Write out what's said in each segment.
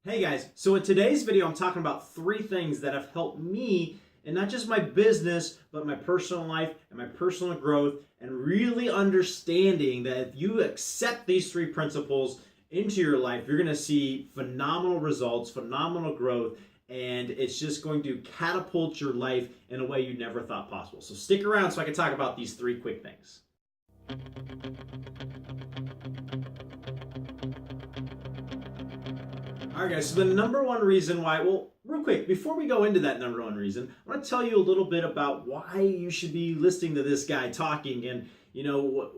Hey guys, so in today's video I'm talking about 3 things that have helped me in not just my business, but my personal life and my personal growth, and really understanding that if you accept these 3 principles into your life, you're going to see phenomenal results, phenomenal growth, and it's just going to catapult your life in a way you never thought possible. So stick around so I can talk about these 3 quick things. All right, guys, so the number one reason why, well, real quick, before we go into that number one reason, I want to tell you a little bit about why you should be listening to this guy talking and,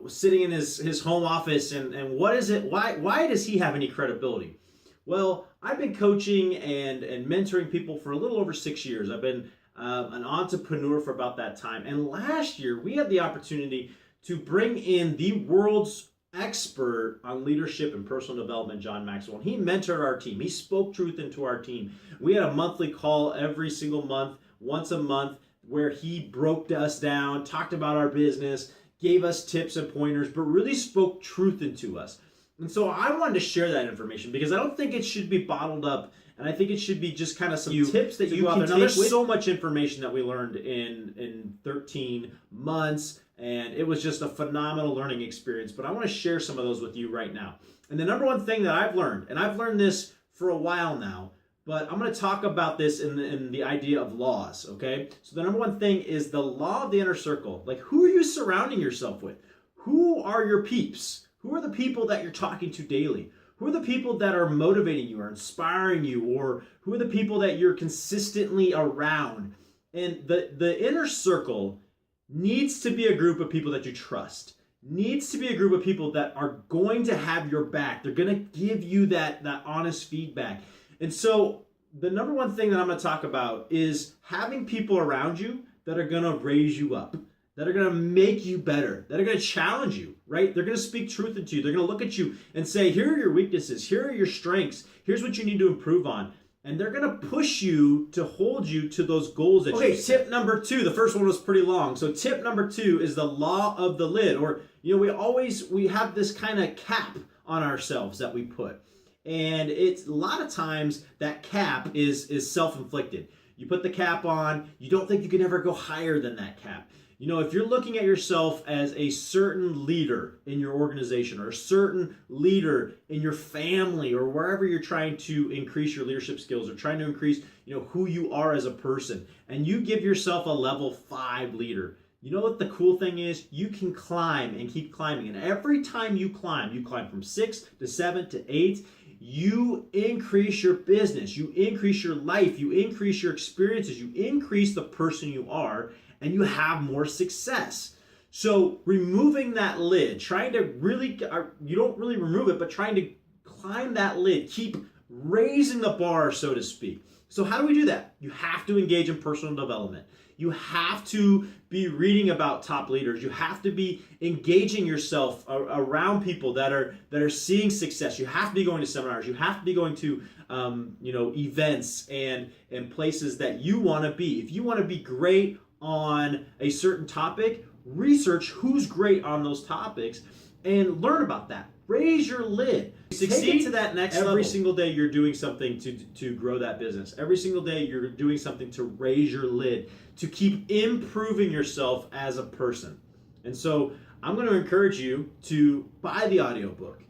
sitting in his home office and what is it, why does he have any credibility? Well, I've been coaching and mentoring people for a little over 6 years. I've been an entrepreneur for about that time. And last year, we had the opportunity to bring in the world's expert on leadership and personal development, John Maxwell. And he mentored our team. He spoke truth into our team. We had a monthly call every single month, once a month, where he broke us down, talked about our business, gave us tips and pointers, but really spoke truth into us. And so I wanted to share that information because I don't think it should be bottled up. And I think it should be just kind of some tips that you can take. Now, there's so much information that we learned in 13 months, and it was just a phenomenal learning experience. But I want to share some of those with you right now. And the number one thing that I've learned, and I've learned this for a while now, but I'm going to talk about this in the idea of laws, okay? So the number one thing is the law of the inner circle. Like, who are you surrounding yourself with? Who are your peeps? Who are the people that you're talking to daily? Who are the people that are motivating you or inspiring you, or who are the people that you're consistently around? And the inner circle needs to be a group of people that you trust. Needs to be a group of people that are going to have your back. They're going to give you that honest feedback. And so the number one thing that I'm going to talk about is having people around you that are going to raise you up, that are going to make you better, that are going to challenge you, right? They're going to speak truth into you. They're going to look at you and say, here are your weaknesses. Here are your strengths. Here's what you need to improve on. And they're going to push you to hold you to those goals that you set. Tip number 2. The first one was pretty long. So tip number 2 is the law of the lid. Or, we have this kind of cap on ourselves that we put. And it's a lot of times that cap is self-inflicted. You put the cap on, you don't think you can ever go higher than that cap. If you're looking at yourself as a certain leader in your organization or a certain leader in your family or wherever you're trying to increase your leadership skills or trying to increase, who you are as a person, and you give yourself a level 5 leader, you know what the cool thing is? You can climb and keep climbing. And every time you climb from 6 to 7 to 8, you increase your business, you increase your life, you increase your experiences, you increase the person you are, and you have more success. So removing that lid, trying to really, you don't really remove it, but trying to climb that lid, keep raising the bar, so to speak. So how do we do that? You have to engage in personal development. You have to be reading about top leaders. You have to be engaging yourself around people that are seeing success. You have to be going to seminars. You have to be going to events and places that you want to be. If you want to be great on a certain topic, research who's great on those topics and learn about that. Raise your lid. Succeed to that next level. Every single day you're doing something to grow that business. Every single day you're doing something to raise your lid, to keep improving yourself as a person. And so I'm going to encourage you to buy the audiobook.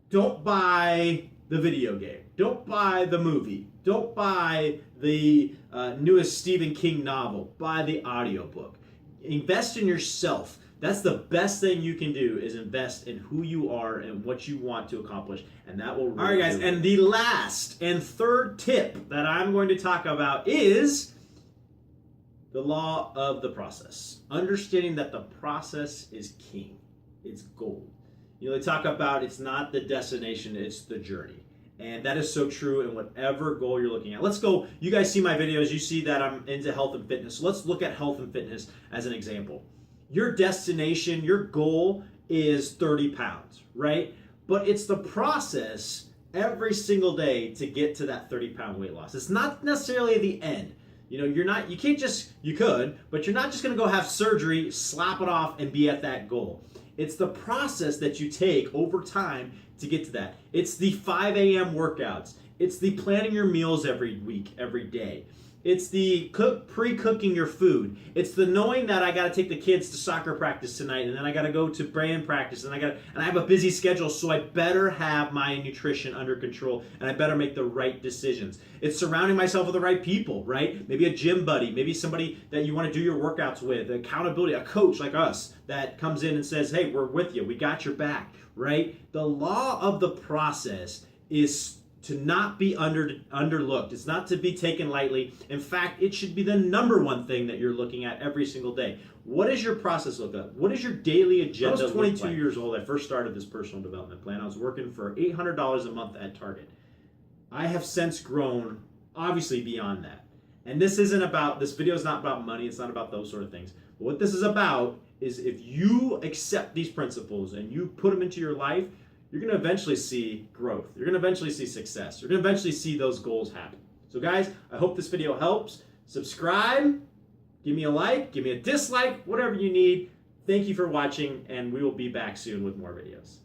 Don't buy the video game. Don't buy the movie. Don't buy the newest Stephen King novel. Buy the audiobook. Invest in yourself. That's the best thing you can do, is invest in who you are and what you want to accomplish. And that will really. All right, guys. And the last and third tip that I'm going to talk about is the law of the process. Understanding that the process is king. It's gold. They talk about it's not the destination, it's the journey. And that is so true in whatever goal you're looking at. Let's go. You guys see my videos. You see that I'm into health and fitness. So let's look at health and fitness as an example. Your destination, your goal is 30 pounds, right? But it's the process every single day to get to that 30-pound weight loss. It's not necessarily the end. You could, but you're not just going to go have surgery, slap it off, and be at that goal. It's the process that you take over time to get to that. It's the 5 a.m. workouts. It's the planning your meals every week, every day. It's the pre-cooking your food. It's the knowing that I got to take the kids to soccer practice tonight, and then I got to go to band practice, and I have a busy schedule, so I better have my nutrition under control, and I better make the right decisions. It's surrounding myself with the right people, right? Maybe a gym buddy, maybe somebody that you want to do your workouts with, accountability, a coach like us that comes in and says, "Hey, we're with you. We got your back," right? The law of the process is to not be underlooked. It's not to be taken lightly. In fact, it should be the number one thing that you're looking at every single day. What does your process look like? What does your daily agenda look like? I was 22 years old. I first started this personal development plan. I was working for $800 a month at Target. I have since grown, obviously, beyond that. And this video is not about money. It's not about those sort of things. But what this is about is if you accept these principles and you put them into your life, you're going to eventually see growth. You're going to eventually see success. You're going to eventually see those goals happen. So guys, I hope this video helps. Subscribe, give me a like, give me a dislike, whatever you need. Thank you for watching, and we will be back soon with more videos.